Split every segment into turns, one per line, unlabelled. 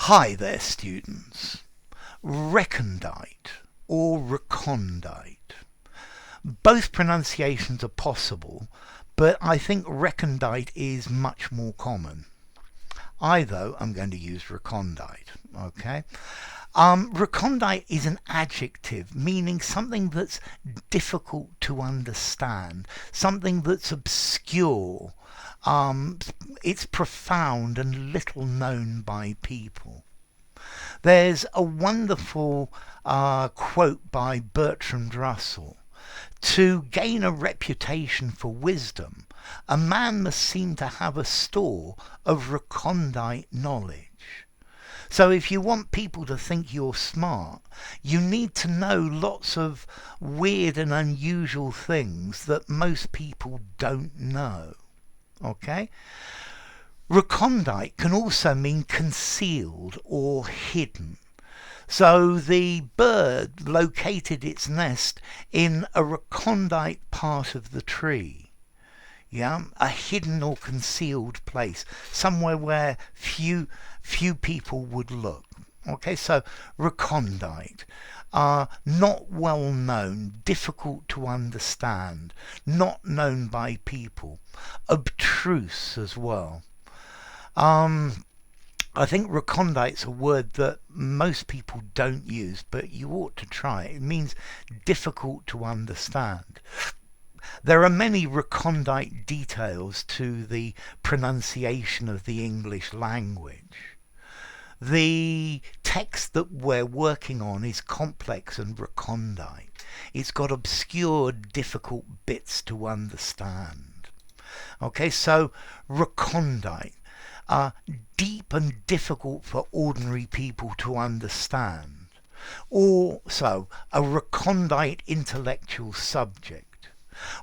Hi there, students. Recondite or recondite. Both pronunciations are possible, but I think recondite is much more common. I, though, am going to use recondite. Okay. Recondite is an adjective meaning something that's difficult to understand, something that's obscure. It's profound and little known by people. There's a wonderful quote by Bertrand Russell. To gain a reputation for wisdom, a man must seem to have a store of recondite knowledge. So if you want people to think you're smart, you need to know lots of weird and unusual things that most people don't know. Okay? Recondite can also mean concealed or hidden. So the bird located its nest in a recondite part of the tree. Yeah, a hidden or concealed place, somewhere where few people would look. Okay, so recondite, not well known, difficult to understand, not known by people, obtruse as well. I think recondite's a word that most people don't use, but you ought to try it. It means difficult to understand. There are many recondite details to the pronunciation of the English language. The text that we're working on is complex and recondite. It's got obscure, difficult bits to understand. Okay, so recondite. Deep and difficult for ordinary people to understand. Also, a recondite intellectual subject,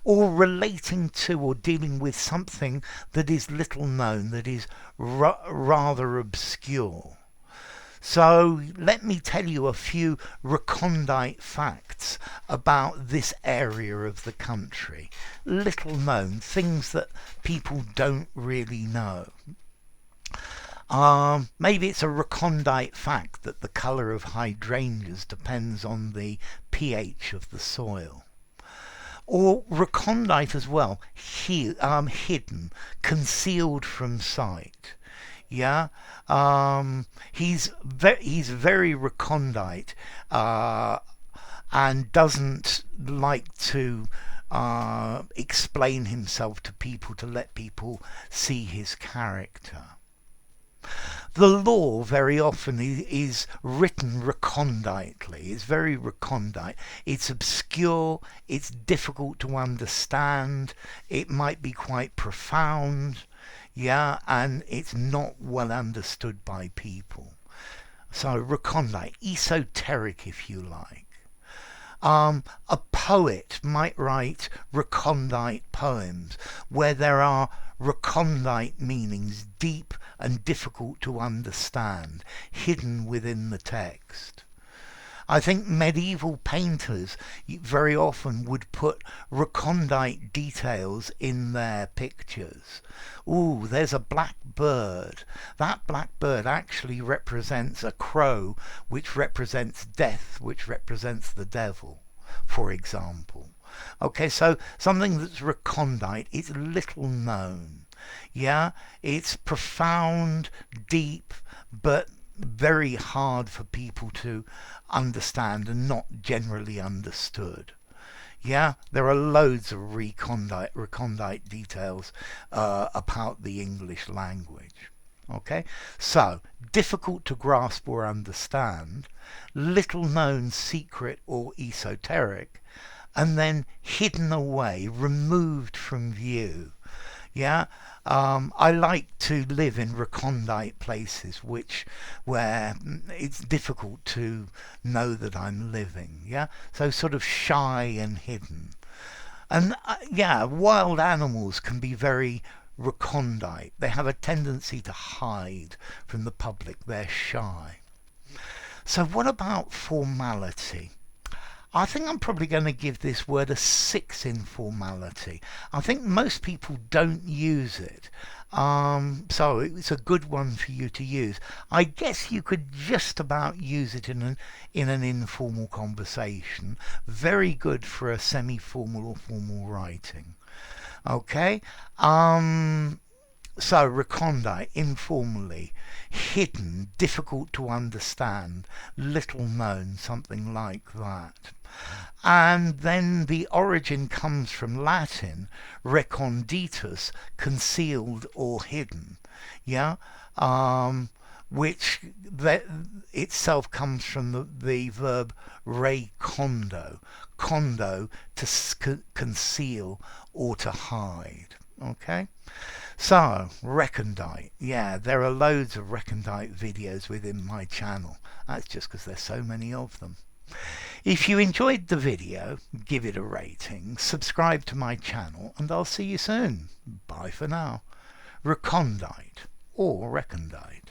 or relating to or dealing with something that is little known, that is rather obscure. So let me tell you a few recondite facts about this area of the country. Little known, things that people don't really know. Maybe it's a recondite fact that the colour of hydrangeas depends on the pH of the soil. Or recondite as well, hidden, concealed from sight. Yeah, he's very recondite and doesn't like to explain himself to people, to let people see his character. The law very often is written reconditely. It's very recondite. It's obscure. It's difficult to understand. It might be quite profound. Yeah, and it's not well understood by people. So recondite, esoteric if you like. A poet might write recondite poems where there are recondite meanings, deep and difficult to understand, hidden within the text. I think medieval painters very often would put recondite details in their pictures. Ooh, there's a black bird. That black bird actually represents a crow, which represents death, which represents the devil, for example. Okay, so something that's recondite, it's little known. Yeah, it's profound, deep, but very hard for people to understand and not generally understood. Yeah, there are loads of recondite details about the English language. Okay, so difficult to grasp or understand, little known, secret or esoteric, and then hidden away, removed from view. Yeah, I like to live in recondite places where it's difficult to know that I'm living. Yeah, so sort of shy and hidden. And yeah, wild animals can be very recondite. They have a tendency to hide from the public. They're shy. So what about formality? I think I'm probably going to give this word a 6 in formality. I think most people don't use it. So it's a good one for you to use. I guess you could just about use it in an informal conversation. Very good for a semi-formal or formal writing. Okay. So recondite, informally, hidden, difficult to understand, little known, something like that. And then the origin comes from Latin, reconditus, concealed or hidden. Yeah, which itself comes from the verb recondo, condo, to conceal or to hide. Okay. So, recondite. Yeah, there are loads of recondite videos within my channel. That's just because there's so many of them. If you enjoyed the video, give it a rating, subscribe to my channel, and I'll see you soon. Bye for now. Recondite or recondite.